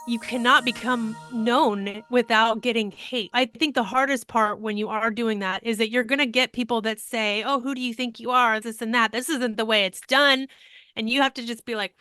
You cannot become known without getting hate. I think the hardest part when you are doing that is that you're going to get people that say, "Oh, who do you think you are? This and that. This isn't the way it's done." And you have to just be like,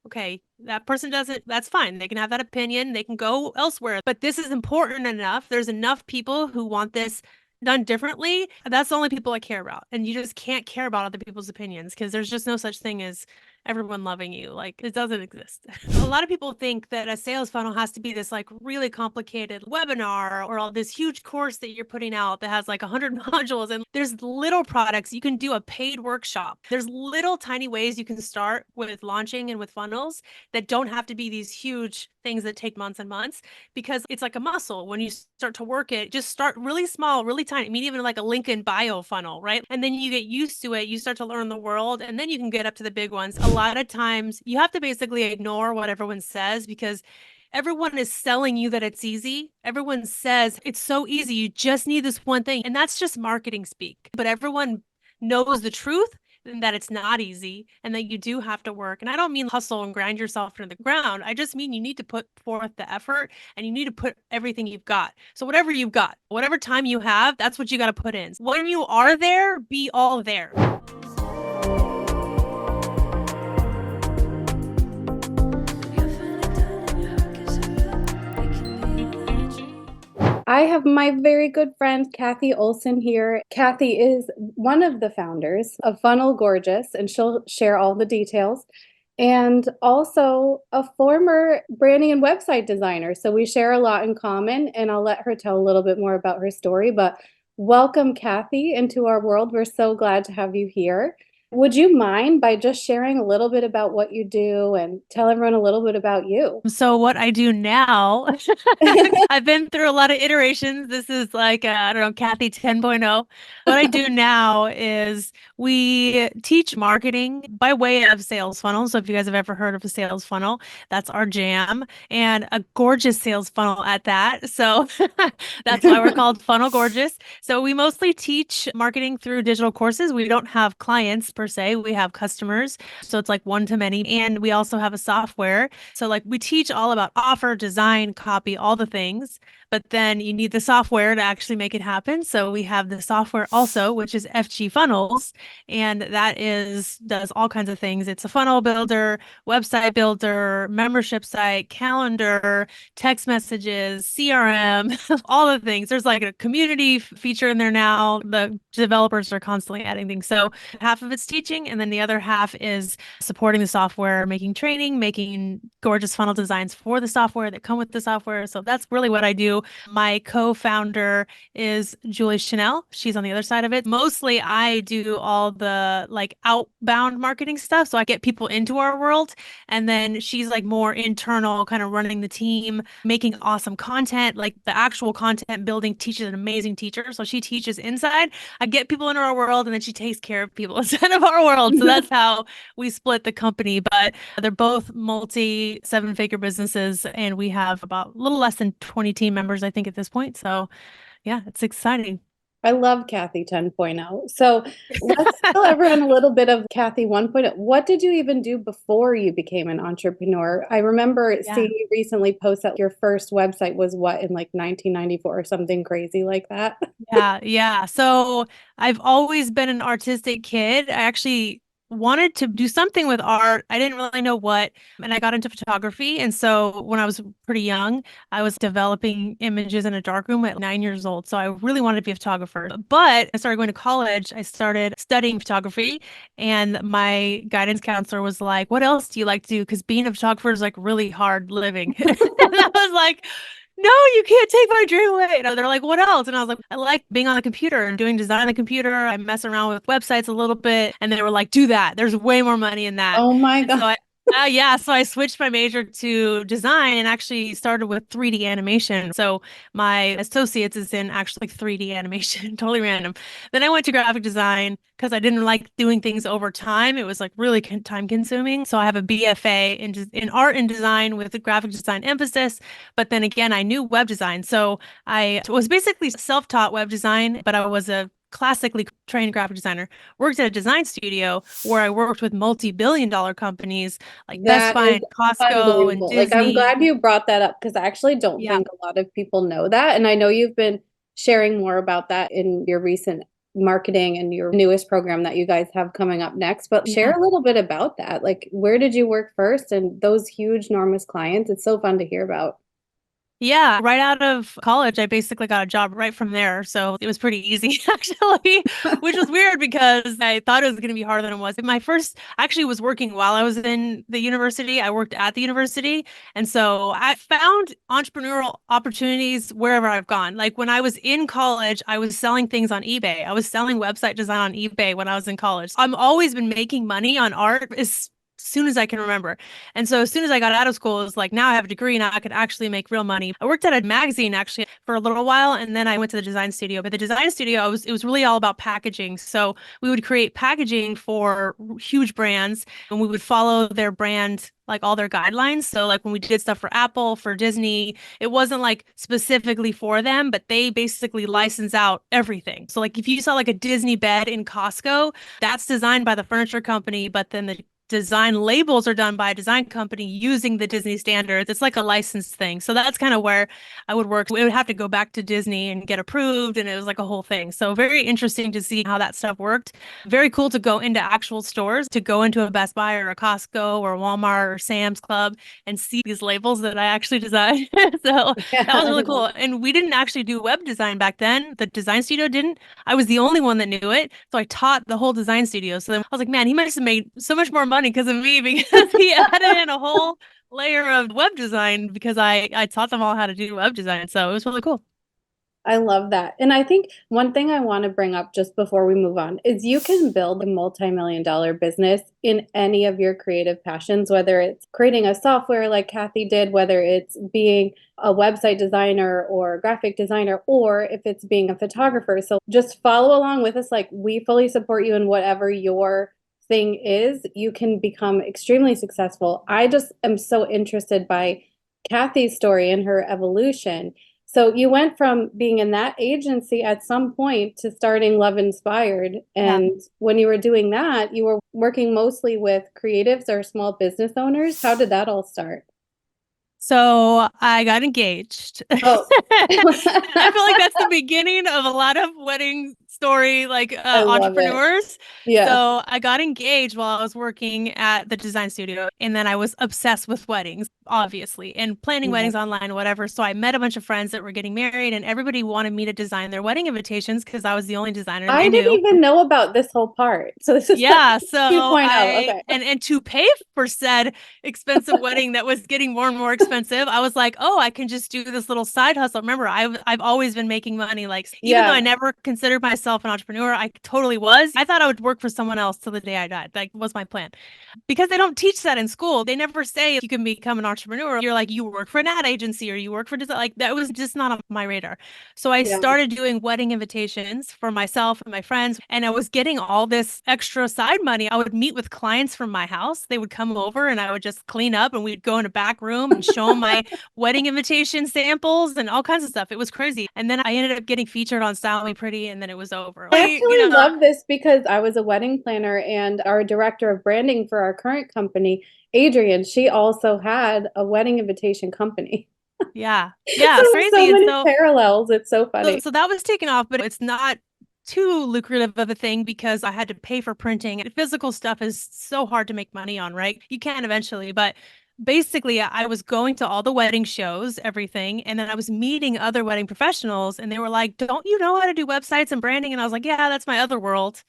okay, that person doesn't, that's fine. They can have that opinion. They can go elsewhere. But this is important enough. There's enough people who want this done differently. That's the only people I care about. And you just can't care about other people's opinions because there's just no such thing as everyone loving you. Like it doesn't exist. A lot of people think that a sales funnel has to be this like really complicated webinar or all this huge course that you're putting out that has like 100 modules. And there's little products. You can do a paid workshop. There's little tiny ways you can start with launching and with funnels that don't have to be these huge things that take months and months because it's like a muscle. When you start to work it, just start really small, really tiny, maybe even like a link in bio funnel, right? And then you get used to it, you start to learn the world, and then you can get up to the big ones. A lot of times you have to basically ignore what everyone says because everyone is selling you that it's easy. Everyone says it's so easy. You just need this one thing. And that's just marketing speak. But everyone knows the truth and that it's not easy and that you do have to work. And I don't mean hustle and grind yourself into the ground. I just mean you need to put forth the effort and you need to put everything you've got. So whatever you've got, whatever time you have, that's what you got to put in. When you are there, be all there. I have my very good friend Cathy Olson here. Cathy is one of the founders of Funnel Gorgeous, and she'll share all the details, and also a former branding and website designer. So we share a lot in common, and I'll let her tell a little bit more about her story. But welcome, Cathy, into our world. We're so glad to have you here. Would you mind by just sharing a little bit about what you do and tell everyone a little bit about you? So what I do now, I've been through a lot of iterations. This is like, I don't know, Cathy 10.0. What I do now is we teach marketing by way of sales funnels. So if you guys have ever heard of a sales funnel, that's our jam and a gorgeous sales funnel at that. So that's why we're called Funnel Gorgeous. So we mostly teach marketing through digital courses. We don't have clients per se. We have customers. So it's like one to many. And we also have a software. So like we teach all about offer, design, copy, all the things, but then you need the software to actually make it happen. So we have the software also, which is FG Funnels, and that is does all kinds of things. It's a funnel builder, website builder, membership site, calendar, text messages, CRM, all the things. There's like a community feature in there now. The developers are constantly adding things. So half of it's teaching, and then the other half is supporting the software, making training, making gorgeous funnel designs for the software that come with the software. So that's really what I do. My co-founder is Julie Chenell. She's on the other side of it. Mostly I do all the like outbound marketing stuff. So I get people into our world. And then she's like more internal, kind of running the team, making awesome content, like the actual content building. Teaches an amazing teacher. So she teaches inside. I get people into our world and then she takes care of people inside of our world. So that's how we split the company. But they're both multi seven-figure businesses, and we have about a little less than 20 team members, I think, at this point. So yeah, it's exciting. I love Cathy 10.0. So let's tell everyone a little bit of Cathy 1.0. What did you even do before you became an entrepreneur? I remember Yeah. seeing you recently post that your first website was what, in like 1994 or something crazy like that? Yeah, yeah. So I've always been an artistic kid. I actually wanted to do something with art. I didn't really know what, and I got into photography. And so when I was pretty young, I was developing images in a darkroom at 9 years old. So I really wanted to be a photographer. But I started going to college. I started studying photography, and my guidance counselor was like, "What else do you like to do? Because being a photographer is like really hard living." And I was like, no, you can't take my dream away. And they're like, what else? And I was like, I like being on the computer and doing design on the computer. I mess around with websites a little bit. And they were like, do that. There's way more money in that. Oh my And so God. yeah, so I switched my major to design and actually started with 3D animation. So my associates is in actually 3D animation, totally random. Then I went to graphic design because I didn't like doing things over time. It was like really time consuming. So I have a BFA in art and design with a graphic design emphasis. But then again, I knew web design. So I was basically self-taught web design, but I was a classically trained graphic designer, worked at a design studio where I worked with multi-billion-dollar companies like Best That Buy is and Costco and unbelievable. Like, I'm Disney. glad you brought that up because I actually don't Yeah. think a lot of people know that. And I know you've been sharing more about that in your recent marketing and your newest program that you guys have coming up next. But share Yeah. a little bit about that. Like, where did you work first and those huge, enormous clients? It's so fun to hear about. Yeah, right out of college, I basically got a job right from there. So it was pretty easy, actually, which was weird because I thought it was going to be harder than it was. My first actually was working while I was in the university. I worked at the university. And so I found entrepreneurial opportunities wherever I've gone. Like when I was in college, I was selling things on eBay. I was selling website design on eBay when I was in college. I've always been making money on art as soon as I can remember. And so as soon as I got out of school, it was like, now I have a degree, now I could actually make real money. I worked at a magazine actually for a little while, and then I went to the design studio. But the design studio, it was really all about packaging. So we would create packaging for huge brands, and we would follow their brand, like all their guidelines. So like when we did stuff for Apple, for Disney, it wasn't like specifically for them, but they basically license out everything. So like if you saw like a Disney bed in Costco, that's designed by the furniture company, but then the design labels are done by a design company using the Disney standards. It's like a licensed thing. So that's kind of where I would work. We would have to go back to Disney and get approved, and it was like a whole thing. So very interesting to see how that stuff worked. Very cool to go into actual stores, to go into a Best Buy or a Costco or Walmart or Sam's Club and see these labels that I actually designed. So Yeah, that was I really love cool. And we didn't actually do web design back then. The design studio didn't. I was the only one that knew it. So I taught the whole design studio. So then I was like, man, he must have made so much more money because of me because he added in a whole layer of web design because I taught them all how to do web design. So it was really cool. I love that. And I think one thing I want to bring up just before we move on is you can build a multi-million dollar business in any of your creative passions, whether it's creating a software like Cathy did, whether it's being a website designer or a graphic designer, or if it's being a photographer. So just follow along with us. Like, we fully support you in whatever your thing is. You can become extremely successful. I just am so interested by Cathy's story and her evolution. So you went from being in that agency at some point to starting Love Inspired. Yeah. And when you were doing that, you were working mostly with creatives or small business owners. How did that all start? So I got engaged. Oh, I feel like that's the beginning of a lot of wedding story, like I love it. entrepreneurs. Yeah. So I got engaged while I was working at the design studio, and then I was obsessed with weddings, obviously, and planning Yeah. weddings online, whatever. So I met a bunch of friends that were getting married, and everybody wanted me to design their wedding invitations because I was the only designer I they didn't knew. even know about this whole part. So this is like Yeah, so 2.0. I Okay. and to pay for said expensive wedding that was getting more and more expensive, I was like, "Oh, I can just do this little side hustle." Remember, I've always been making money. Like even though I Yeah. never considered myself an entrepreneur, I totally was. I thought I would work for someone else till the day I died. Like was my plan because they don't teach that in school. They never say you can become an entrepreneur. You're like, you work for an ad agency or you work for design. Like that was just not on my radar. So I Yeah. started doing wedding invitations for myself and my friends, and I was getting all this extra side money. I would meet with clients from my house. They would come over and I would just clean up and we'd go in a back room and show them my wedding invitation samples and all kinds of stuff. It was crazy. And then I ended up getting featured on Style Me Pretty and then it was over. I Like, actually love this because I was a wedding planner and our director of branding for our current company, Adrian, she also had a wedding invitation company. yeah. So Yeah, there's so crazy. And many so parallels. It's so So, funny. so that was taken off, but it's not too lucrative of a thing because I had to pay for printing. And physical stuff is so hard to make money on, right? You can eventually, but basically, I was going to all the wedding shows, everything, and then I was meeting other wedding professionals, and they were like, "Don't you know how to do websites and branding?" And I was like, "Yeah, that's my other world."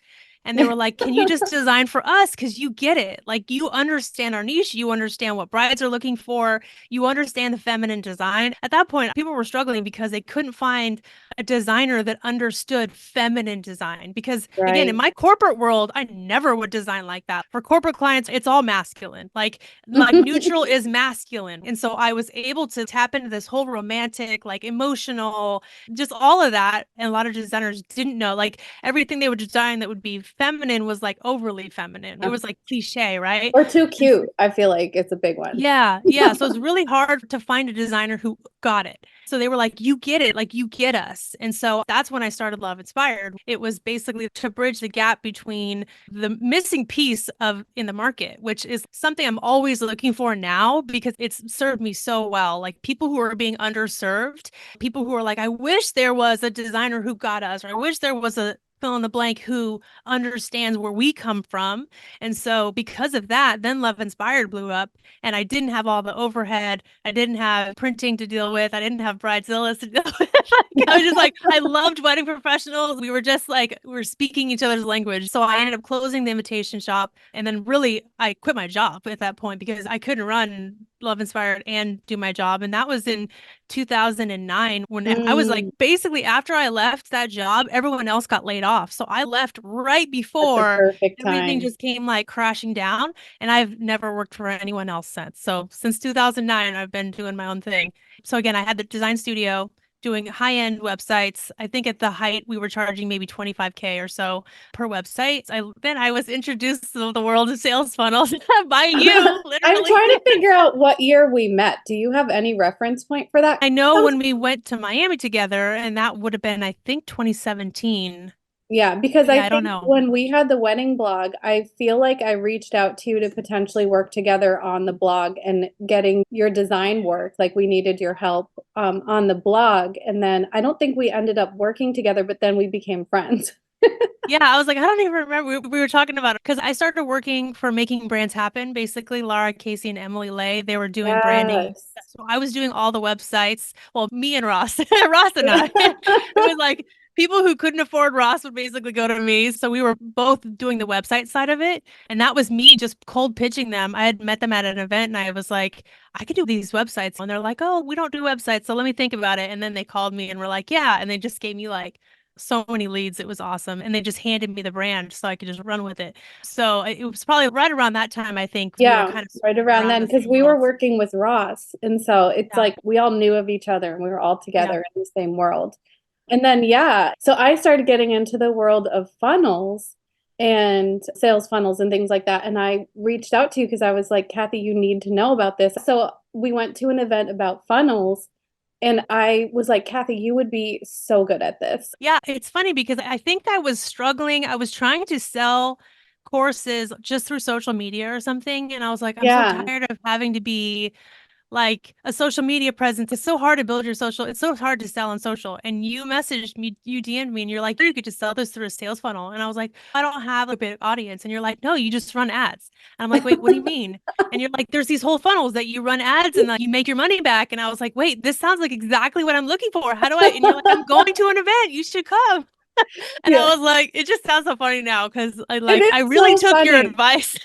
And they were like, "Can you just design for us? Because you get it. Like, you understand our niche. You understand what brides are looking for. You understand the feminine design." At that point, people were struggling because they couldn't find a designer that understood feminine design. Because again, in Right. my corporate world, I never would design like that. For corporate clients, it's all masculine. Like neutral is masculine. And so I was able to tap into this whole romantic, like emotional, just all of that. And a lot of designers didn't know. Like everything they would design that would be feminine was like overly feminine. It was like cliche, right? Or too cute. I feel like it's a big one. Yeah, yeah. So it's really hard to find a designer who got it. So they were like, you get it, like you get us. And so that's when I started Love Inspired. It was basically to bridge the gap between the missing piece of in the market, which is something I'm always looking for now because it's served me so well. Like people who are being underserved, people who are like, I wish there was a designer who got us, or I wish there was a fill in the blank who understands where we come from. And so because of that, then Love Inspired blew up and I didn't have all the overhead. I didn't have printing to deal with. I didn't have bridezillas to deal with. Like, I was just like, I loved wedding professionals. We were just like, we were speaking each other's language. So I ended up closing the invitation shop. And then really, I quit my job at that point because I couldn't run Love Inspired and do my job. And that was in 2009 when I was like, Mm, basically, after I left that job, everyone else got laid off. So I left right that's a before perfect everything time. just came like crashing down. And I've never worked for anyone else since. So since 2009, I've been doing my own thing. So again, I had the design studio doing high-end websites. I think at the height we were charging maybe 25K or so per website. Then I was introduced to the world of sales funnels by you, I'm literally. trying to figure out what year we met. Do you have any reference point for that? I know That was when we went to Miami together, and that would have been, I think, 2017. Yeah, because I Yeah, I don't think know. when we had the wedding blog, I feel like I reached out to you to potentially work together on the blog and getting your design work. Like we needed your help on the blog. And then I don't think we ended up working together, but then we became friends. Yeah, I was like, I don't even remember. We were talking about it because I started working for Making Brands Happen. Basically, Lara, Casey, and Emily Lay, they were doing branding. Yes. So I was doing all the websites. Well, me and Ross, Ross and I. It was like people who couldn't afford Ross would basically go to me. So we were both doing the website side of it. And that was me just cold pitching them. I had met them at an event and I was like, I could do these websites. And they're like, oh, we don't do websites. So let me think about it. And then they called me and were like, yeah. And they just gave me like, so many leads. It was awesome. And they just handed me the brand so I could just run with it. So it was probably right around that time, I think we were Yeah, kind of right swimming around around then, the because same we were worlds. working with Ross. And so it's Yeah. like we all knew of each other and we were all Yeah. together in the same world. And then, yeah, so I started getting into the world of funnels and sales funnels and things like that. And I reached out to you because I was like, Cathy, you need to know about this. So we went to an event about funnels. And I was like, Cathy, you would be so good at this. Yeah. It's funny because I think I was struggling. I was trying to sell courses just through social media or something. And I was like, I'm so Yeah. tired of having to be like a social media presence. It's so hard to build your social. It's so hard to sell on social. And you messaged me, you DM'd me, and you're like, you could just sell this through a sales funnel. And I was like, I don't have a big audience. And you're like, no, you just run ads. And I'm like, wait, what do you mean? And you're like, there's these whole funnels that you run ads and like you make your money back. And I was like, wait, this sounds like exactly what I'm looking for. How do I? And you're like, I'm going to an event. You should come. And Yeah. I was like, it just sounds so funny now because It I is really so took your funny. advice.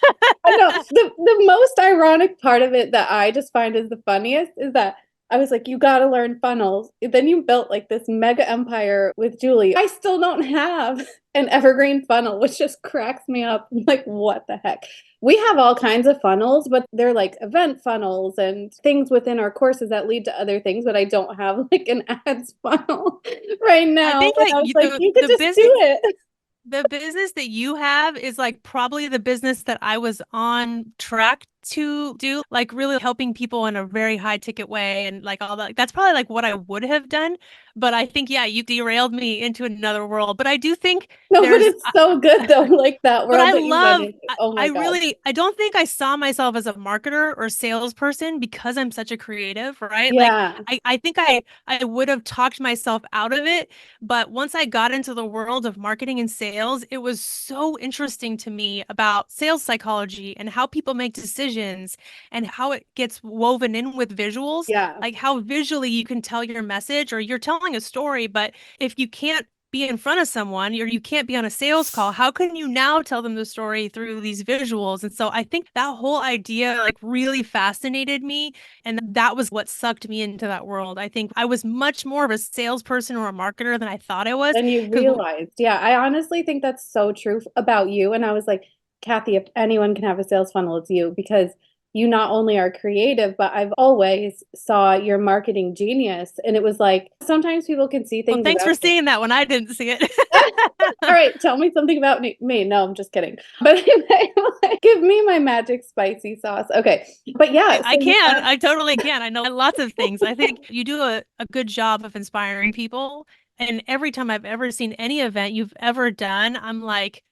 I know the most ironic part of it that I just find is the funniest is that I was like, you got to learn funnels. Then you built like this mega empire with Julie. I still don't have an evergreen funnel, which just cracks me up. I'm like, what the heck? We have all kinds of funnels, but they're like event funnels and things within our courses that lead to other things. But I don't have like an ads funnel right I now. think And like I was like, you could the just do business it. the business that you have is like probably the business that I was on track to do, like really helping people in a very high ticket way and like all that. That's probably like what I would have done. But I think, yeah, you derailed me into another world. But I do think No, but there's it's so good though, like that but world I that you went love, into. Oh my God. I don't think I saw myself as a marketer or salesperson because I'm such a creative, right? Like, Yeah. I think I would have talked myself out of it. But once I got into the world of marketing and sales, it was so interesting to me about sales psychology and how people make decisions and how it gets woven in with visuals, Yeah. like how visually you can tell your message or you're telling a story, but if you can't be in front of someone or you can't be on a sales call, how can you now tell them the story through these visuals? And so I think that whole idea like really fascinated me. And that was what sucked me into that world. I think I was much more of a salesperson or a marketer than I thought I was. Then you Because realized. Yeah, I honestly think that's so true about you. And I was like, Cathy, if anyone can have a sales funnel, it's you because you not only are creative, but I've always saw your marketing genius. And it was like sometimes people can see well, things thanks about for you. seeing that when I didn't see it. All right, tell me something about me. No, I'm just kidding. But anyway, like, give me my magic spicy sauce. Okay. But yeah, so I you can. have, I totally can. I know lots of things. I think you do a good job of inspiring people. And every time I've ever seen any event you've ever done, I'm like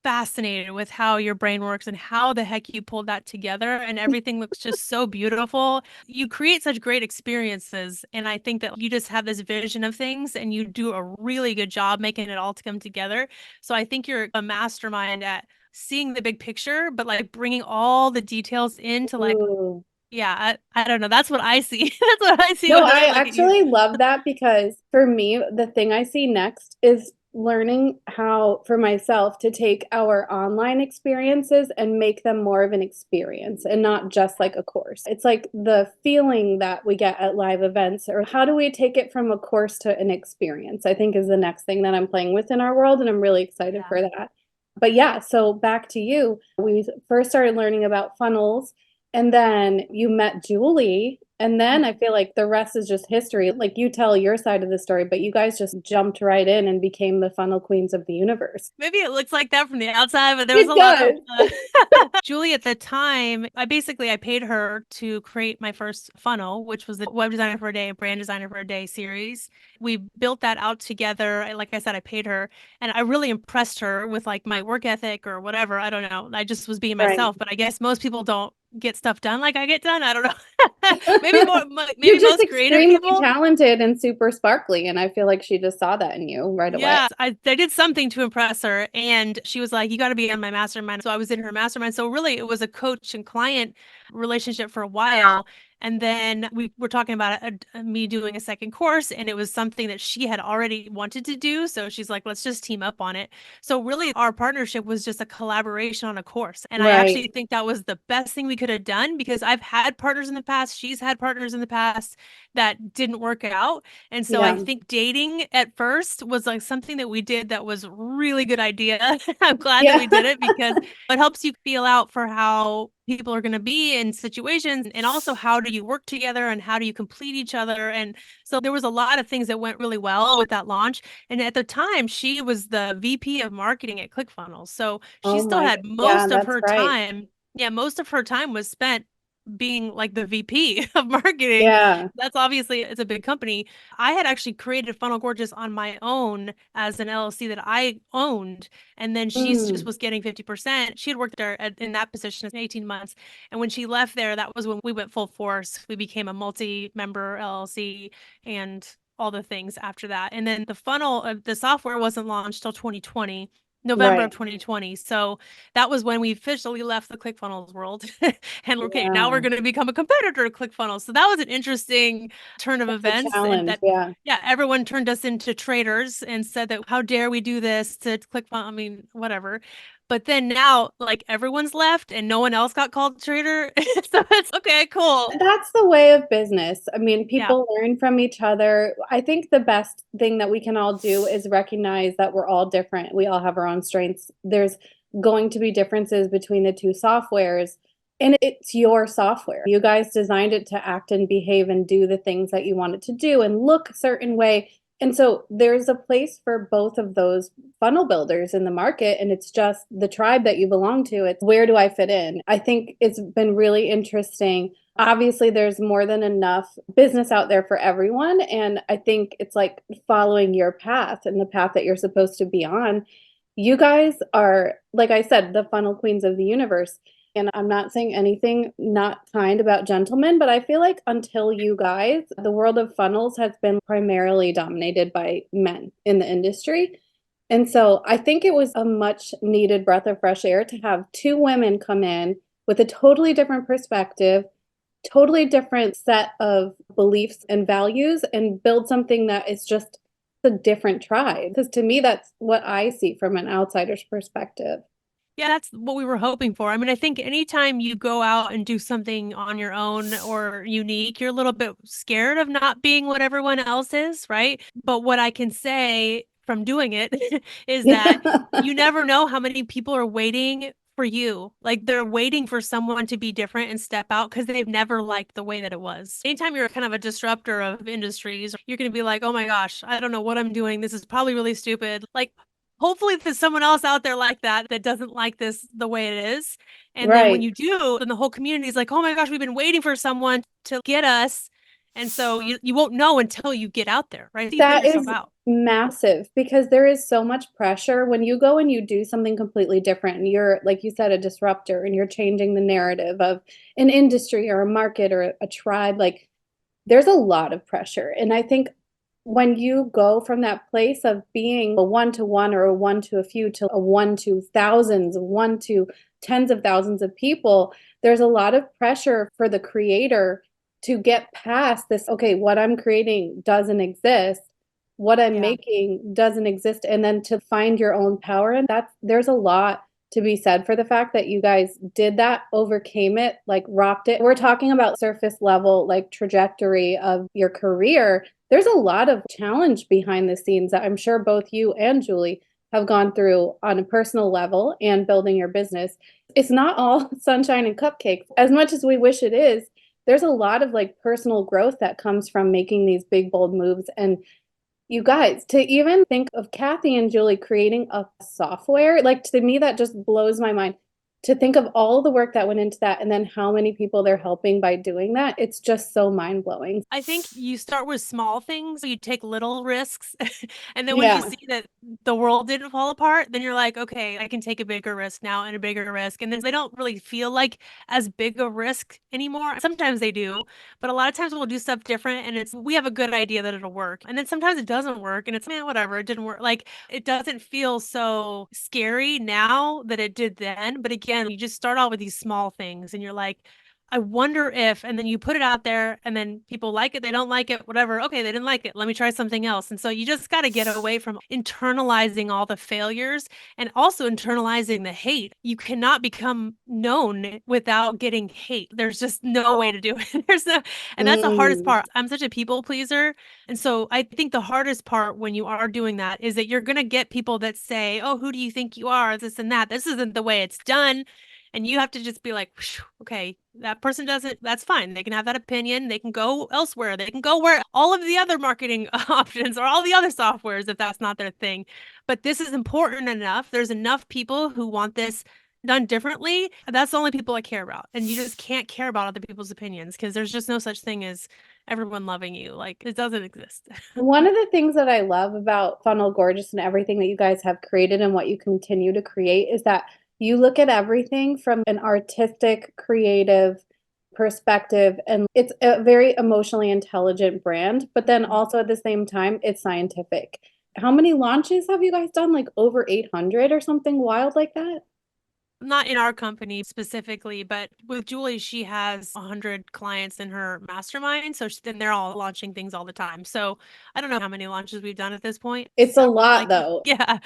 fascinated with how your brain works and how the heck you pulled that together. And everything looks just so beautiful. You create such great experiences. And I think that you just have this vision of things and you do a really good job making it all to come together. So I think you're a mastermind at seeing the big picture, but like bringing all the details into like, ooh. yeah, I don't know. That's what I see. That's what I see No, whenever I I look at you. actually love that because for me, the thing I see next is learning how, for myself, to take our online experiences and make them more of an experience and not just like a course. It's like the feeling that we get at live events, or how do we take it from a course to an experience, I think is the next thing that I'm playing with in our world. And I'm really excited Yeah. for that. But yeah, so back to you. We first started learning about funnels and then you met Julie. And then I feel like the rest is just history. Like you tell your side of the story, but you guys just jumped right in and became the funnel queens of the universe. Maybe it looks like that from the outside, but there was It a lot of does. Julie at the time. I paid her to create my first funnel, which was the Web Designer for a Day, Brand Designer for a Day series. We built that out together. Like I said, I paid her, and I really impressed her with like my work ethic or whatever. I don't know. I just was being Right. myself, but I guess most people don't get stuff done like I get done. I don't know. Maybe more, You're maybe just most creative extremely people. talented and super sparkly. And I feel like she just saw that in you right away. Yeah, I did something to impress her, and she was like, "You got to be on my mastermind." So I was in her mastermind. So really, it was a coach and client relationship for a while, and then we were talking about me doing a second course, and it was something that she had already wanted to do. So she's like, "Let's just team up on it." So really, our partnership was just a collaboration on a course, and I Right. actually think that was the best thing we could have done because I've had partners in the past, she's had partners in the past that didn't work out. And so I Yeah. think dating at first was like something that we did that was a really good idea. I'm glad that Yeah. we did it because it helps you feel out for how people are going to be in situations and also how do you work together and how do you complete each other. And so there was a lot of things that went really well with that launch. And at the time, she was the VP of marketing at ClickFunnels. So she Oh still my had God. Yeah, most of that's her right. time. Yeah, most of her time was spent being like the VP of marketing. Yeah. That's obviously it's a big company. I had actually created Funnel Gorgeous on my own as an LLC that I owned, and then she's just Mm, was getting 50%. She had worked there in that position in 18 months, and when she left there, that was when we went full force. We became a multi-member LLC and all the things after that. And then the software wasn't launched till 2020. November right. of 2020. So that was when we officially left the ClickFunnels world. And okay, now we're Yeah. going to become a competitor to ClickFunnels. So that was an interesting turn of That's a events. And challenge. that, Yeah. yeah, everyone turned us into traitors and said that how dare we do this to ClickFunnels? I mean, whatever. But then now, like everyone's left and no one else got called traitor. So it's okay, cool. That's the way of business. I mean, Yeah. people learn from each other. I think the best thing that we can all do is recognize that we're all different. We all have our own strengths. There's going to be differences between the two softwares, and it's your software. You guys designed it to act and behave and do the things that you want it to do and look a certain way. And so there's a place for both of those funnel builders in the market, and it's just the tribe that you belong to. It's where do I fit in? I think it's been really interesting. Obviously, there's more than enough business out there for everyone. And I think it's like following your path and the path that you're supposed to be on. You guys are, like I said, the funnel queens of the universe. And I'm not saying anything not kind about gentlemen, but I feel like until you guys, the world of funnels has been primarily dominated by men in the industry. And so I think it was a much needed breath of fresh air to have two women come in with a totally different perspective, totally different set of beliefs and values, and build something that is just a different tribe. Because to me, that's what I see from an outsider's perspective. Yeah, that's what we were hoping for. I mean, I think anytime you go out and do something on your own or unique, you're a little bit scared of not being what everyone else is, right? But what I can say from doing it is Yeah. that you never know how many people are waiting for you. Like they're waiting for someone to be different and step out because they've never liked the way that it was. Anytime you're kind of a disruptor of industries, you're going to be like, oh my gosh, I don't know what I'm doing. This is probably really stupid. Like hopefully there's someone else out there like that doesn't like this the way it is. And then when Right. you do, then the whole community is like, oh my gosh, we've been waiting for someone to get us. And so you won't know until you get out there, right? You put That yourself is out. massive because there is so much pressure when you go and you do something completely different and you're, like you said, a disruptor and you're changing the narrative of an industry or a market or a tribe. Like there's a lot of pressure. And I think when you go from that place of being a one to one or a one to a few to a one to thousands, one to tens of thousands of people, there's a lot of pressure for the creator to get past this. Okay, what I'm creating doesn't exist. What I'm Yeah. making doesn't exist. And then to find your own power. And that's, there's a lot to be said for the fact that you guys did that, overcame it, like rocked it. We're talking about surface level, like trajectory of your career. There's a lot of challenge behind the scenes that I'm sure both you and Julie have gone through on a personal level and building your business. It's not all sunshine and cupcakes. As much as we wish it is, there's a lot of like personal growth that comes from making these big, bold moves. And you guys, to even think of Cathy and Julie creating a software, like to me, that just blows my mind. To think of all the work that went into that and then how many people they're helping by doing that, it's just so mind blowing. I think you start with small things, you take little risks, and then when you Yeah. see that the world didn't fall apart, then you're like, okay, I can take a bigger risk now and a bigger risk. And then they don't really feel like as big a risk anymore. Sometimes they do, but a lot of times we'll do stuff different and we have a good idea that it'll work. And then sometimes it doesn't work and it's, man, whatever, it didn't work. Like it doesn't feel so scary now that it did then. But again, you just start out with these small things and you're like, I wonder if, and then you put it out there and then people like it, they don't like it, whatever. Okay, they didn't like it. Let me try something else. And so you just got to get away from internalizing all the failures and also internalizing the hate. You cannot become known without getting hate. There's just no way to do it. And that's the hardest Mm, part. I'm such a people pleaser. And so I think the hardest part when you are doing that is that you're going to get people that say, oh, who do you think you are? This and that. This isn't the way it's done. And you have to just be like, okay, that person doesn't, that's fine. They can have that opinion. They can go elsewhere. They can go where all of the other marketing options or all the other softwares if that's not their thing. But this is important enough. There's enough people who want this done differently. That's the only people I care about. And you just can't care about other people's opinions because there's just no such thing as everyone loving you. Like it doesn't exist. one of the things that I love about Funnel Gorgeous and everything that you guys have created and what you continue to create is that you look at everything from an artistic, creative perspective, and it's a very emotionally intelligent brand, but then also at the same time, it's scientific. How many launches have you guys done? Like over 800 or something wild like that? Not in our company specifically, but with Julie, she has 100 clients in her mastermind. So then they're all launching things all the time. So I don't know how many launches we've done at this point. It's a Several, lot like, though. yeah,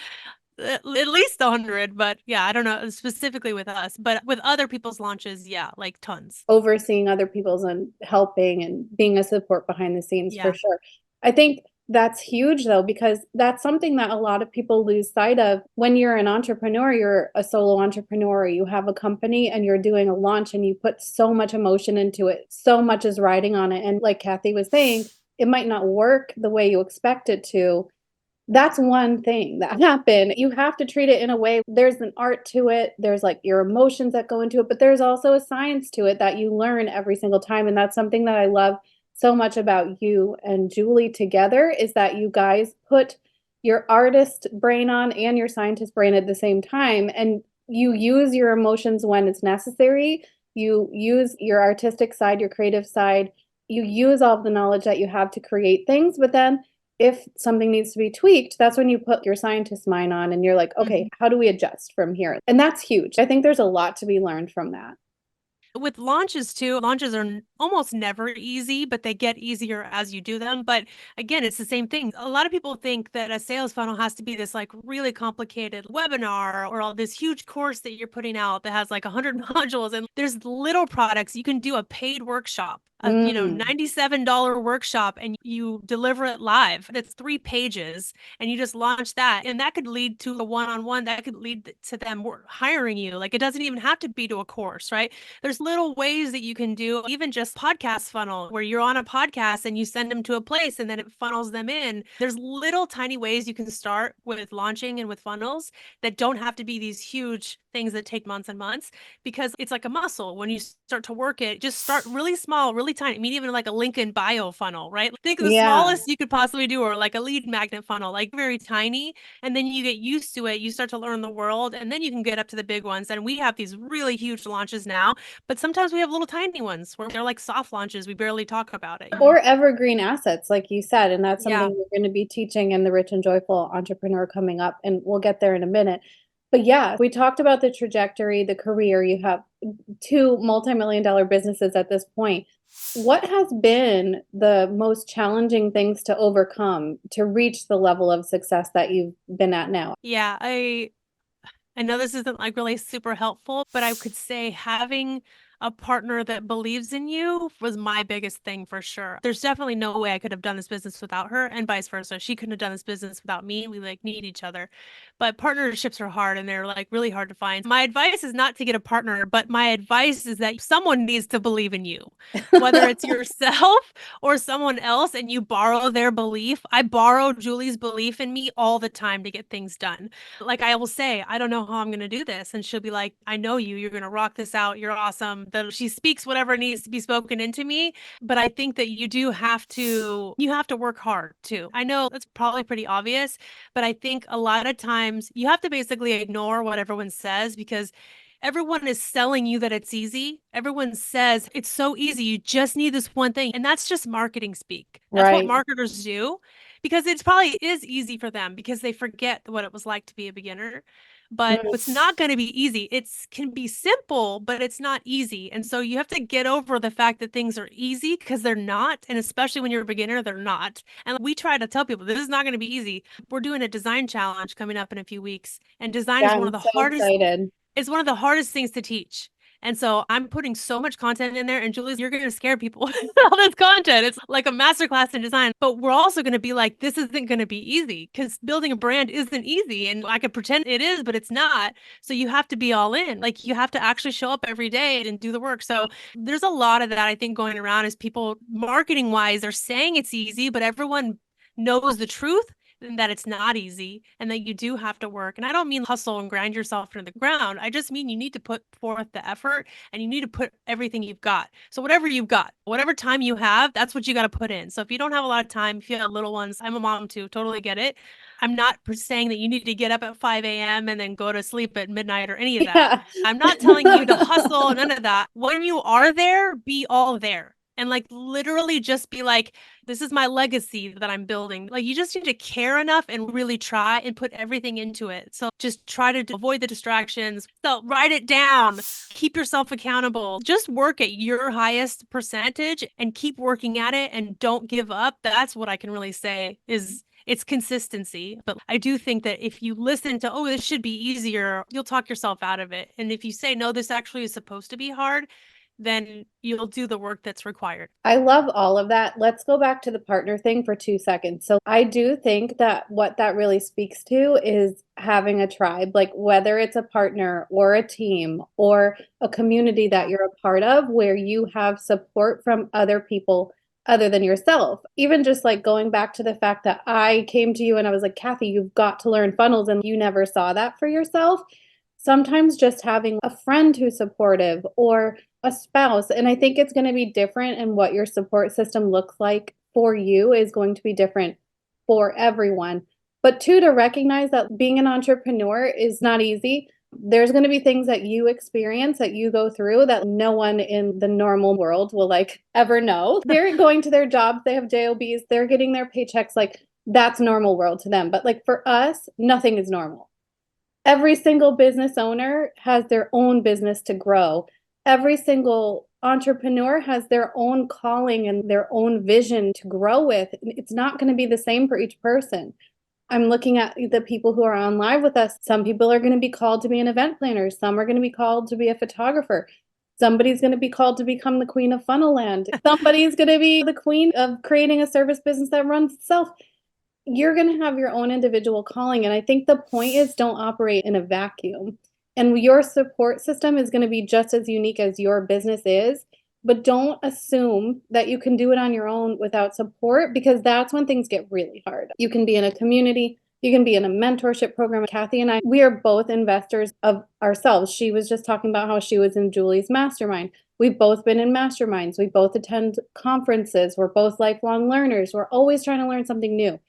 at least 100. But yeah, I don't know specifically with us, but with other people's launches, yeah, like tons. Overseeing other people's and helping and being a support behind the scenes for Yeah. sure. I think that's huge though, because that's something that a lot of people lose sight of. When you're an entrepreneur, you're a solo entrepreneur, you have a company and you're doing a launch and you put so much emotion into it, so much is riding on it. And like Cathy was saying, it might not work the way you expect it to. That's one thing that happened. You have to treat it in a way. There's an art to it. There's like your emotions that go into it, but there's also a science to it that you learn every single time. And that's something that I love so much about you and Julie together is that you guys put your artist brain on and your scientist brain at the same time. And you use your emotions when it's necessary. You use your artistic side, your creative side. You use all of the knowledge that you have to create things, but then if something needs to be tweaked, that's when you put your scientist mind on and you're like, okay, Mhm. how do we adjust from here? And that's huge. I think there's a lot to be learned from that. With launches too, launches are almost never easy, but they get easier as you do them. But again, it's the same thing. A lot of people think that a sales funnel has to be this like really complicated webinar or all this huge course that you're putting out that has like 100 modules. And there's little products. You can do a paid workshop, a Mm, $97 workshop, and you deliver it live. That's 3 pages, and you just launch that, and that could lead to a one-on-one. That could lead to them hiring you. Like it doesn't even have to be to a course, right? There's little ways that you can do, even just podcast funnel where you're on a podcast and you send them to a place and then it funnels them in. There's little tiny ways you can start with launching and with funnels that don't have to be these huge things that take months and months, because it's like a muscle. When you start to work it, just start really small, really tiny. I mean, even like a LinkedIn bio funnel, right? Think of the Yeah. smallest you could possibly do, or like a lead magnet funnel, like very tiny. And then you get used to it. You start to learn the world, and then you can get up to the big ones. And we have these really huge launches now, but sometimes we have little tiny ones where they're like soft launches. We barely talk about it. Or evergreen assets, like you said. And that's something Yeah. we're going to be teaching in the Rich and Joyful Entrepreneur coming up. And we'll get there in a minute. But yeah, we talked about the trajectory, the career. You have two multi-million-dollar businesses at this point. What has been the most challenging things to overcome to reach the level of success that you've been at now? Yeah, I know this isn't like really super helpful, but I could say having a partner that believes in you was my biggest thing for sure. There's definitely no way I could have done this business without her, and vice versa. She couldn't have done this business without me. We like need each other. But partnerships are hard and they're like really hard to find. My advice is not to get a partner, but my advice is that someone needs to believe in you, whether it's yourself or someone else, and you borrow their belief. I borrow Julie's belief in me all the time to get things done. Like I will say, I don't know how I'm going to do this. And she'll be like, I know you, you're going to rock this out. You're awesome. That she speaks whatever needs to be spoken into me. But I think that you have to work hard too. I know that's probably pretty obvious, but I think a lot of times you have to basically ignore what everyone says, because everyone is selling you that it's easy. Everyone says it's so easy. You just need this one thing. And that's just marketing speak. That's what Right. marketers do, because it's probably is easy for them because they forget what it was like to be a beginner. But Mm, it's not going to be easy. It can be simple, but it's not easy. And so you have to get over the fact that things are easy, because they're not. And especially when you're a beginner, they're not. And we try to tell people this is not going to be easy. We're doing a design challenge coming up in a few weeks. And design yeah, is one I'm of the so hardest excited. it's one of the hardest things to teach. And so I'm putting so much content in there, and Julie's, you're going to scare people with all this content. It's like a masterclass in design, but we're also going to be like, this isn't going to be easy, because building a brand isn't easy. And I could pretend it is, but it's not. So you have to be all in. Like you have to actually show up every day and do the work. So there's a lot of that, I think, going around, is people marketing wise, they're saying it's easy, but everyone knows the truth, and that it's not easy, and that you do have to work. And I don't mean hustle and grind yourself into the ground. I just mean you need to put forth the effort, and you need to put everything you've got. So whatever you've got, whatever time you have, that's what you got to put in. So if you don't have a lot of time, if you have little ones, I'm a mom too, totally get it. I'm not saying that you need to get up at 5 a.m. and then go to sleep at midnight or any of that. Yeah. I'm not telling you to hustle, none of that. When you are there, be all there. And like literally just be like, this is my legacy that I'm building. Like you just need to care enough and really try and put everything into it. So just try to avoid the distractions. So write it down, keep yourself accountable, just work at your highest percentage and keep working at it, and don't give up. That's what I can really say is it's consistency. But I do think that if you listen to, oh, this should be easier, you'll talk yourself out of it. And if you say, no, this actually is supposed to be hard, then you'll do the work that's required. I love all of that. Let's go back to the partner thing for 2 seconds. So I do think that what that really speaks to is having a tribe, like whether it's a partner or a team or a community that you're a part of, where you have support from other people other than yourself. Even just like going back to the fact that I came to you and I was like, Cathy, you've got to learn funnels, and you never saw that for yourself. Sometimes just having a friend who's supportive, or a spouse. And I think it's going to be different, and what your support system looks like for you is going to be different for everyone. But two, to recognize that being an entrepreneur is not easy. There's going to be things that you experience, that you go through, that no one in the normal world will like ever know. They're going to their jobs, they have jobs, they're getting their paychecks, like that's normal world to them. But like for us, nothing is normal. Every single business owner has their own business to grow. Every single entrepreneur has their own calling and their own vision to grow with. It's not going to be the same for each person. I'm looking at the people who are on live with us. Some people are going to be called to be an event planner. Some are going to be called to be a photographer. Somebody's going to be called to become the queen of Funnelland. Somebody's going to be the queen of creating a service business that runs itself. You're going to have your own individual calling. And I think the point is, don't operate in a vacuum. And your support system is going to be just as unique as your business is. but don't assume that you can do it on your own without support, because that's when things get really hard. You can be in a community, you can be in a mentorship program. Cathy and I, we are both investors of ourselves. She was just talking about how she was in Julie's mastermind. We've both been in masterminds. We both attend conferences. We're both lifelong learners. We're always trying to learn something new.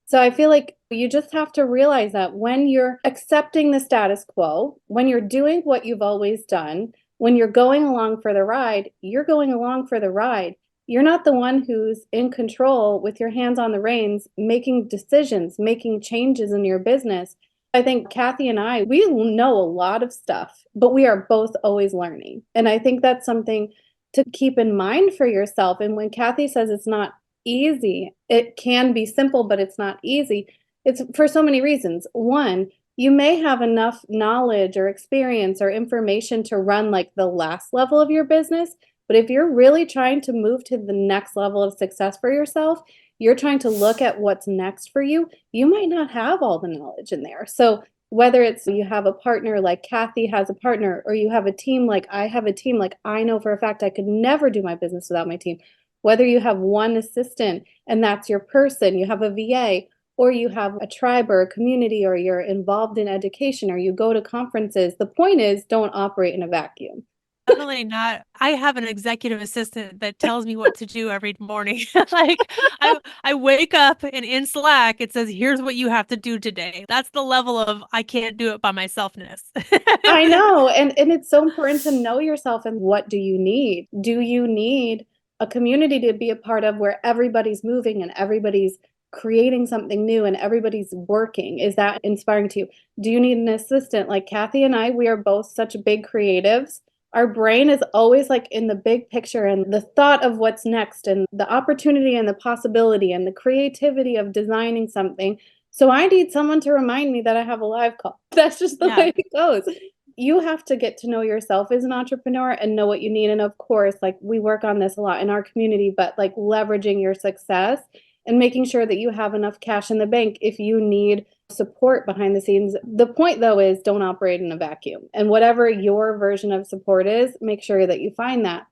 So I feel like you just have to realize that when you're accepting the status quo, when you're doing what you've always done, when you're going along for the ride, you're going along for the ride. You're not the one who's in control with your hands on the reins, making decisions, making changes in your business. I think Cathy and I, we know a lot of stuff, but we are both always learning. And I think that's something to keep in mind for yourself. And when Cathy says it's not easy, it can be simple, but it's not easy. It's for so many reasons. One, you may have enough knowledge or experience or information to run like the last level of your business. But if you're really trying to move to the next level of success for yourself, you're trying to look at what's next for you, you might not have all the knowledge in there. So whether it's you have a partner like Cathy has a partner, or you have a team like I have a team, like I know for a fact I could never do my business without my team. Whether you have one assistant and that's your person, you have a VA, or you have a tribe or a community, or you're involved in education, or you go to conferences. The point is, don't operate in a vacuum. Definitely not. I have an executive assistant that tells me what to do every morning. Like I wake up and in Slack it says, "Here's what you have to do today." That's the level of I can't do it by myselfness. I know. And it's so important to know yourself and what do you need? Do you need a community to be a part of where everybody's moving and everybody's creating something new and everybody's working? Is that inspiring to you? Do you need an assistant? Like Cathy and I, we are both such big creatives. Our brain is always like in the big picture and the thought of what's next and the opportunity and the possibility and the creativity of designing something. So I need someone to remind me that I have a live call. That's just the Yeah. way it goes. You have to get to know yourself as an entrepreneur and know what you need. And of course, like we work on this a lot in our community, but like leveraging your success and making sure that you have enough cash in the bank if you need support behind the scenes. The point though is don't operate in a vacuum. And whatever your version of support is, make sure that you find that.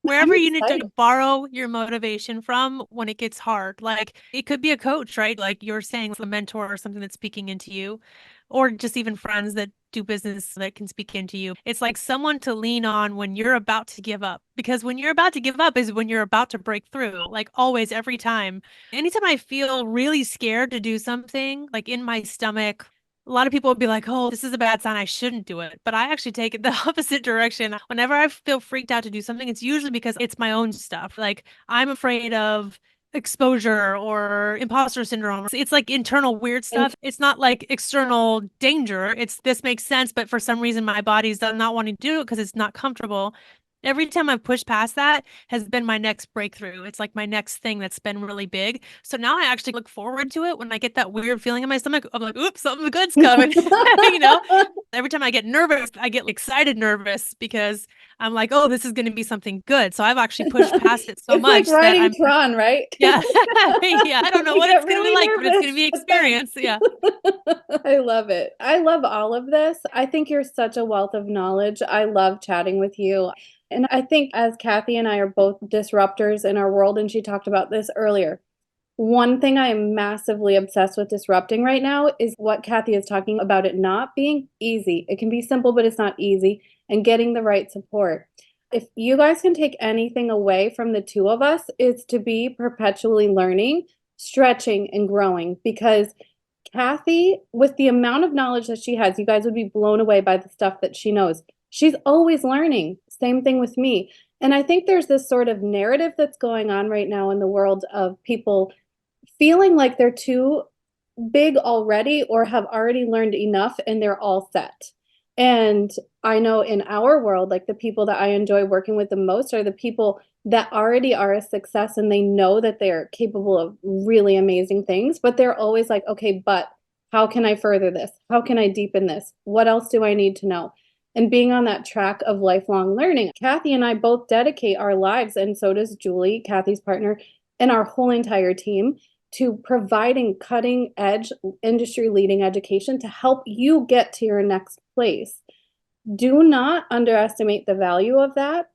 I'm Wherever you need to excited. borrow your motivation from when it gets hard. Like it could be a coach, right? Like you're saying, a mentor or something that's speaking into you, or just even friends that do business that can speak into you. It's like someone to lean on when you're about to give up. Because when you're about to give up is when you're about to break through, like always, every time. Anytime I feel really scared to do something, like in my stomach, a lot of people would be like, oh, this is a bad sign. I shouldn't do it. But I actually take it the opposite direction. Whenever I feel freaked out to do something, it's usually because it's my own stuff. Like I'm afraid of exposure or imposter syndrome. It's like internal weird And stuff. It's not like external danger. It's this makes sense, but for some reason my body's not wanting to do it because it's not comfortable. Every time I've pushed past that has been my next breakthrough. It's like my next thing that's been really big. So now I actually look forward to it when I get that weird feeling in my stomach. I'm like, oops, something good's coming. You know, every time I get nervous, I get excited nervous because I'm like, oh, this is going to be something good. So I've actually pushed past it so it's like much that riding I'm, Tron, right? yeah, yeah, I don't know You what get it's going to be really like, but it's going nervous, to be but then experience. Yeah. I love it. I love all of this. I think you're such a wealth of knowledge. I love chatting with you. And I think as Cathy and I are both disruptors in our world, and she talked about this earlier, one thing I am massively obsessed with disrupting right now is what Cathy is talking about, it not being easy. It can be simple, but it's not easy, and getting the right support. If you guys can take anything away from the two of us, it's to be perpetually learning, stretching, and growing, because Cathy, with the amount of knowledge that she has, you guys would be blown away by the stuff that she knows. She's always learning. Same thing with me. And I think there's this sort of narrative that's going on right now in the world of people feeling like they're too big already or have already learned enough and they're all set. And I know in our world, like the people that I enjoy working with the most are the people that already are a success and they know that they're capable of really amazing things, but they're always like, okay, but how can I further this? How can I deepen this? What else do I need to know? And being on that track of lifelong learning. Cathy and I both dedicate our lives, and so does Julie, Cathy's partner, and our whole entire team to providing cutting edge, industry leading education to help you get to your next place. Do not underestimate the value of that.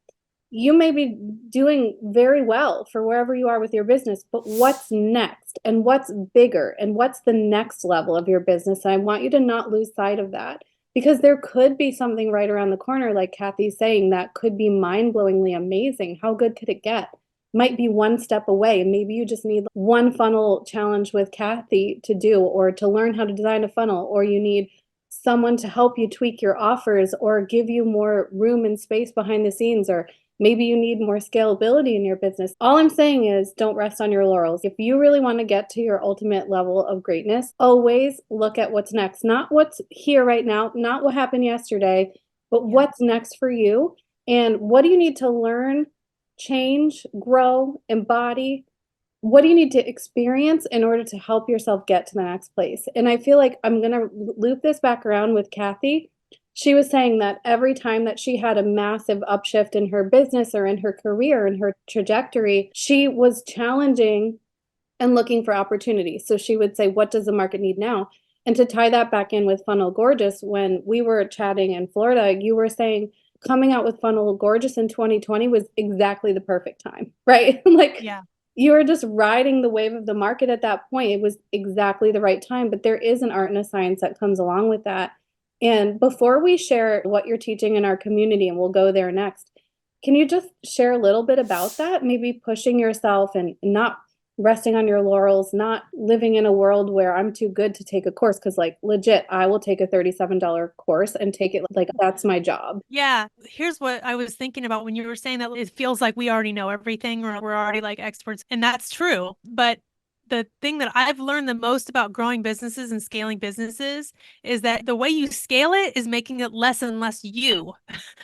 you may be doing very well for wherever you are with your business, but what's next and what's bigger and what's the next level of your business? And I want you to not lose sight of that because there could be something right around the corner, like Cathy's saying, that could be mind-blowingly amazing. How good could it get? Might be one step away. Maybe you just need one funnel challenge with Cathy to do, or to learn how to design a funnel, or you need someone to help you tweak your offers or give you more room and space behind the scenes, or maybe you need more scalability in your business. All I'm saying is don't rest on your laurels. If you really want to get to your ultimate level of greatness, always look at what's next, not what's here right now, not what happened yesterday, but what's next for you. And what do you need to learn, change, grow, embody? What do you need to experience in order to help yourself get to the next place? And I feel like I'm going to loop this back around with Cathy. She was saying that every time that she had a massive upshift in her business or in her career, in her trajectory, she was challenging and looking for opportunities. So she would say, what does the market need now? And to tie that back in with Funnel Gorgeous, when we were chatting in Florida, you were saying coming out with Funnel Gorgeous in 2020 was exactly the perfect time, right? Like Yeah. you were just riding the wave of the market at that point. It was exactly the right time, but there is an art and a science that comes along with that. And before we share what you're teaching in our community, and we'll go there next, can you just share a little bit about that? Maybe pushing yourself and not resting on your laurels, not living in a world where I'm too good to take a course. Cause like legit, I will take a $37 course and take it like that's my job. Yeah, here's what I was thinking about when you were saying that it feels like we already know everything or we're already like experts, and that's true. But the thing that I've learned the most about growing businesses and scaling businesses is that the way you scale it is making it less and less you,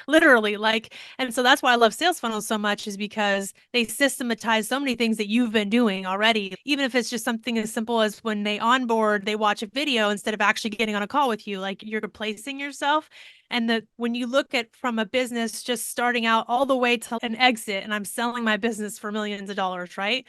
literally. Like, and so that's why I love sales funnels so much, is because they systematize so many things that you've been doing already. Even if it's just something as simple as when they onboard, they watch a video instead of actually getting on a call with you, like you're replacing yourself. And that when you look at from a business just starting out all the way to an exit, and I'm selling my business for millions of dollars, right?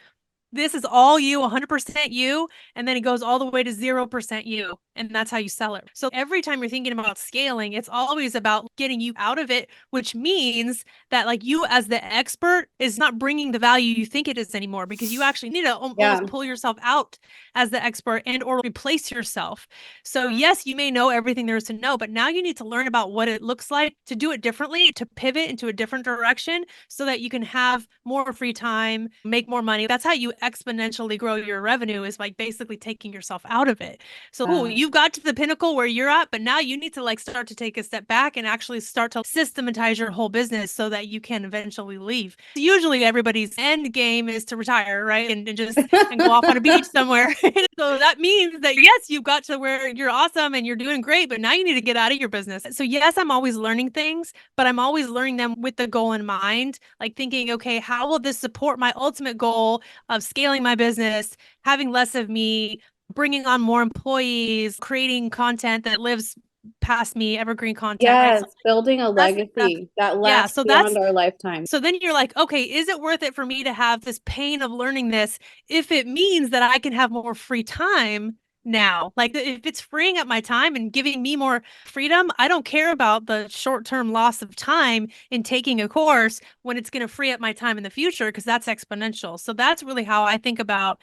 This is all you, 100% you, and then it goes all the way to 0% you, and that's how you sell it. So every time you're thinking about scaling, it's always about getting you out of it, which means that like you as the expert is not bringing the value you think it is anymore, because you actually need to Yeah. almost pull yourself out as the expert and or replace yourself. So yes, you may know everything there is to know, but now you need to learn about what it looks like to do it differently, to pivot into a different direction so that you can have more free time, make more money. That's how you exponentially grow your revenue, is like basically taking yourself out of it. So cool, you've got to the pinnacle where you're at, but now you need to like start to take a step back and actually start to systematize your whole business so that you can eventually leave. Usually everybody's end game is to retire, right? And just and go off on a beach somewhere. So that means that yes, you've got to where you're awesome and you're doing great, but now you need to get out of your business. So yes, I'm always learning things, but I'm always learning them with the goal in mind, like thinking, okay, how will this support my ultimate goal of scaling my business, having less of me, bringing on more employees, creating content that lives past me, evergreen content, right? Yes, So building a that's the stuff. legacy that Yeah, lasts so beyond that's our lifetime. so then you're like, okay, is it worth it for me to have this pain of learning this if it means that I can have more free time now? Like if it's freeing up my time and giving me more freedom, I don't care about the short-term loss of time in taking a course when it's going to free up my time in the future, because that's exponential. So that's really how I think about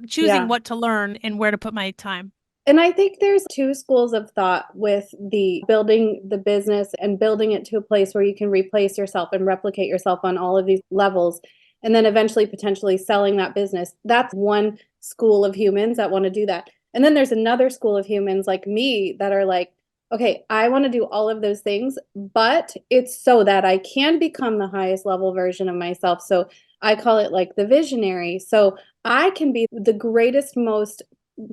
choosing Yeah. what to learn and where to put my time. And I think there's two schools of thought with the building the business and building it to a place where you can replace yourself and replicate yourself on all of these levels, and then eventually potentially selling that business. That's one school of humans that want to do that. And then there's another school of humans like me that are like, okay, I want to do all of those things, but it's so that I can become the highest level version of myself. So I call it like the visionary. So I can be the greatest, most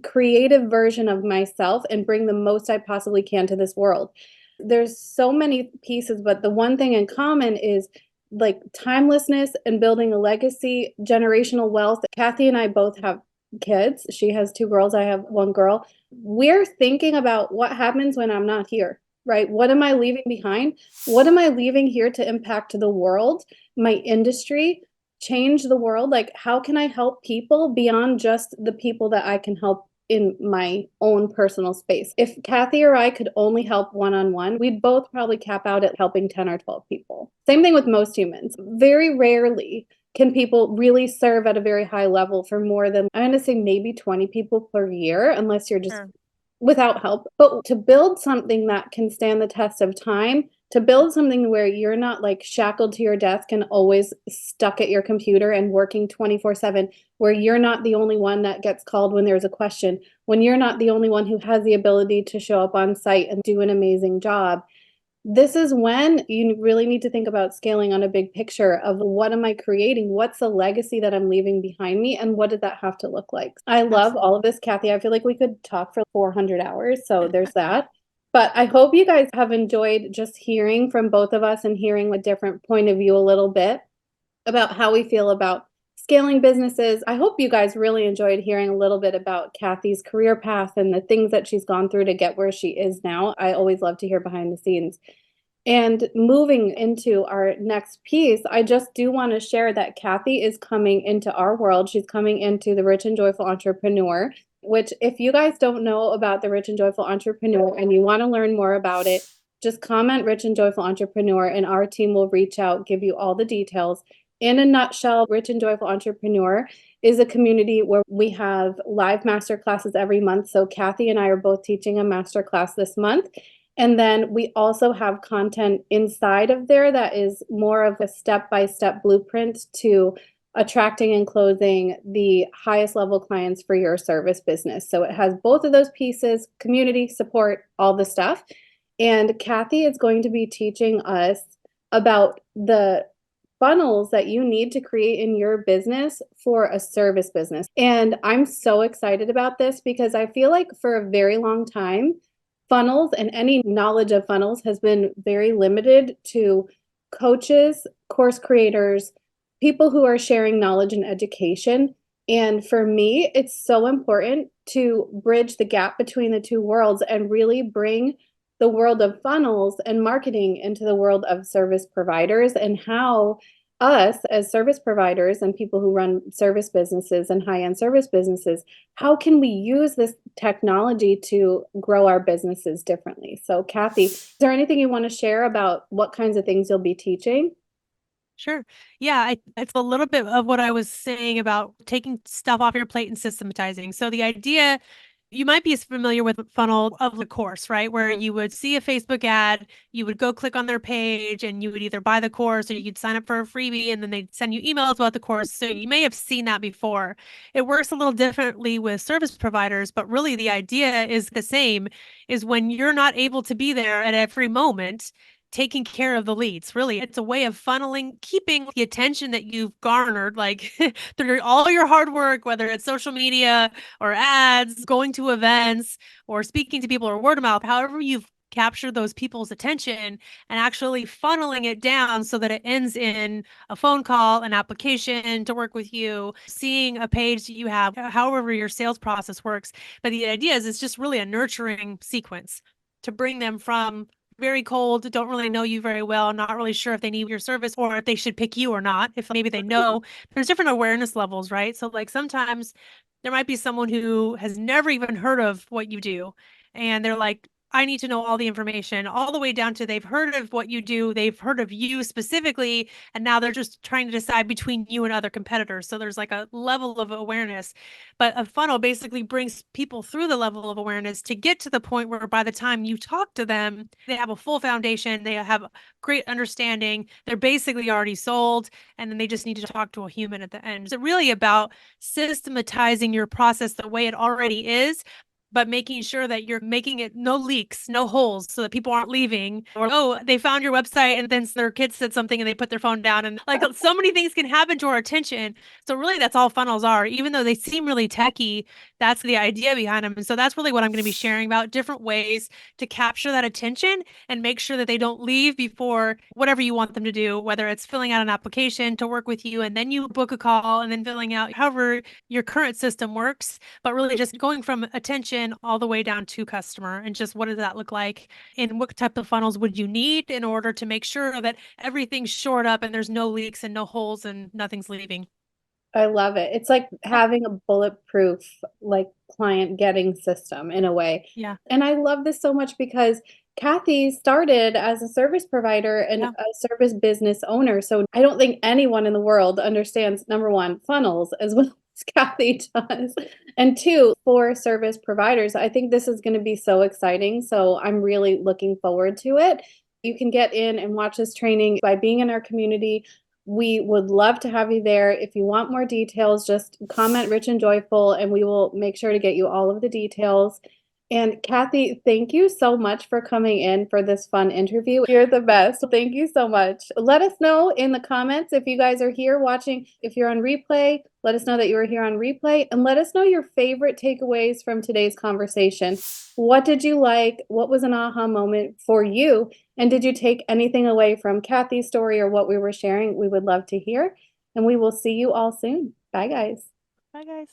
creative version of myself and bring the most I possibly can to this world. There's so many pieces, but the one thing in common is like timelessness and building a legacy, generational wealth. Cathy and I both have kids. She has two girls, I have one girl. We're thinking about what happens when I'm not here, right? What am I leaving behind? What am I leaving here to impact the world, my industry, change the world? Like, how can I help people beyond just the people that I can help in my own personal space. If Cathy or I could only help one-on-one, we'd both probably cap out at helping 10 or 12 people. Same thing with most humans. Very rarely can people really serve at a very high level for more than, I'm going to say maybe 20 people per year, unless you're just Sure. without help. But to build something that can stand the test of time, to build something where you're not like shackled to your desk and always stuck at your computer and working 24/7, where you're not the only one that gets called when there's a question, when you're not the only one who has the ability to show up on site and do an amazing job. This is when you really need to think about scaling on a big picture of what am I creating? What's the legacy that I'm leaving behind me? And what does that have to look like? I love all of this, Cathy. I feel like we could talk for 400 hours. So there's that. But I hope you guys have enjoyed just hearing from both of us and hearing a different point of view a little bit about how we feel about scaling businesses. I hope you guys really enjoyed hearing a little bit about Cathy's career path and the things that she's gone through to get where she is now. I always love to hear behind the scenes. And moving into our next piece, I just do want to share that Cathy is coming into our world. She's coming into the Rich and Joyful Entrepreneur, which if you guys don't know about the Rich and Joyful Entrepreneur and you want to learn more about it, just comment Rich and Joyful Entrepreneur and our team will reach out, give you all the details. In a nutshell, Rich and Joyful Entrepreneur is a community where we have live master classes every month. So Cathy and I are both teaching a master class this month. And then we also have content inside of there that is more of a step-by-step blueprint to attracting and closing the highest level clients for your service business. So it has both of those pieces, community support, all the stuff. And Cathy is going to be teaching us about the funnels that you need to create in your business for a service business. And I'm so excited about this because I feel like for a very long time, funnels and any knowledge of funnels has been very limited to coaches, course creators, people who are sharing knowledge and education. And for me, it's so important to bridge the gap between the two worlds and really bring the world of funnels and marketing into the world of service providers and how us as service providers and people who run service businesses and high-end service businesses, how can we use this technology to grow our businesses differently? So Cathy, is there anything you want to share about what kinds of things you'll be teaching? Sure. Yeah, it's a little bit of what I was saying about taking stuff off your plate and systematizing. So the idea, you might be familiar with the funnel of the course, right? Where you would see a Facebook ad, you would go click on their page and you would either buy the course or you'd sign up for a freebie and then they'd send you emails about the course. So you may have seen that before. It works a little differently with service providers, but really the idea is the same, is when you're not able to be there at every moment, taking care of the leads. Really, it's a way of funneling, keeping the attention that you've garnered, like through all your hard work, whether it's social media or ads, going to events or speaking to people or word of mouth, however you've captured those people's attention and actually funneling it down so that it ends in a phone call, an application to work with you, seeing a page that you have, however your sales process works. But the idea is it's just really a nurturing sequence to bring them from very cold, don't really know you very well, not really sure if they need your service or if they should pick you or not. If maybe they know, there's different awareness levels, right? So like sometimes there might be someone who has never even heard of what you do and they're like, I need to know all the information, all the way down to they've heard of what you do, they've heard of you specifically, and now they're just trying to decide between you and other competitors. So there's like a level of awareness. But a funnel basically brings people through the level of awareness to get to the point where by the time you talk to them, they have a full foundation, they have great understanding, they're basically already sold, and then they just need to talk to a human at the end. It's really about systematizing your process the way it already is, but making sure that you're making it no leaks, no holes, so that people aren't leaving. Or, oh, they found your website and then their kids said something and they put their phone down. And like so many things can happen to our attention. So really that's all funnels are. Even though they seem really techy, that's the idea behind them. And so that's really what I'm going to be sharing about, different ways to capture that attention and make sure that they don't leave before whatever you want them to do, whether it's filling out an application to work with you and then you book a call and then filling out however your current system works, but really just going from attention all the way down to customer. And just what does that look like? And what type of funnels would you need in order to make sure that everything's shored up and there's no leaks and no holes and nothing's leaving? I love it. It's like Yeah. having a bulletproof, like client getting system in a way. Yeah. And I love this so much because Cathy started as a service provider and Yeah. a service business owner. So I don't think anyone in the world understands number one, funnels as well as Cathy does. And two, for service providers, I think this is going to be so exciting. So I'm really looking forward to it. You can get in and watch this training by being in our community. We would love to have you there. If you want more details, just comment Rich and Joyful, and we will make sure to get you all of the details. And Cathy, thank you so much for coming in for this fun interview. You're the best. Thank you so much. Let us know in the comments if you guys are here watching. If you're on replay, let us know that you were here on replay, and let us know your favorite takeaways from today's conversation. What did you like? What was an aha moment for you? And did you take anything away from Cathy's story or what we were sharing? We would love to hear. And we will see you all soon. Bye, guys. Bye, guys.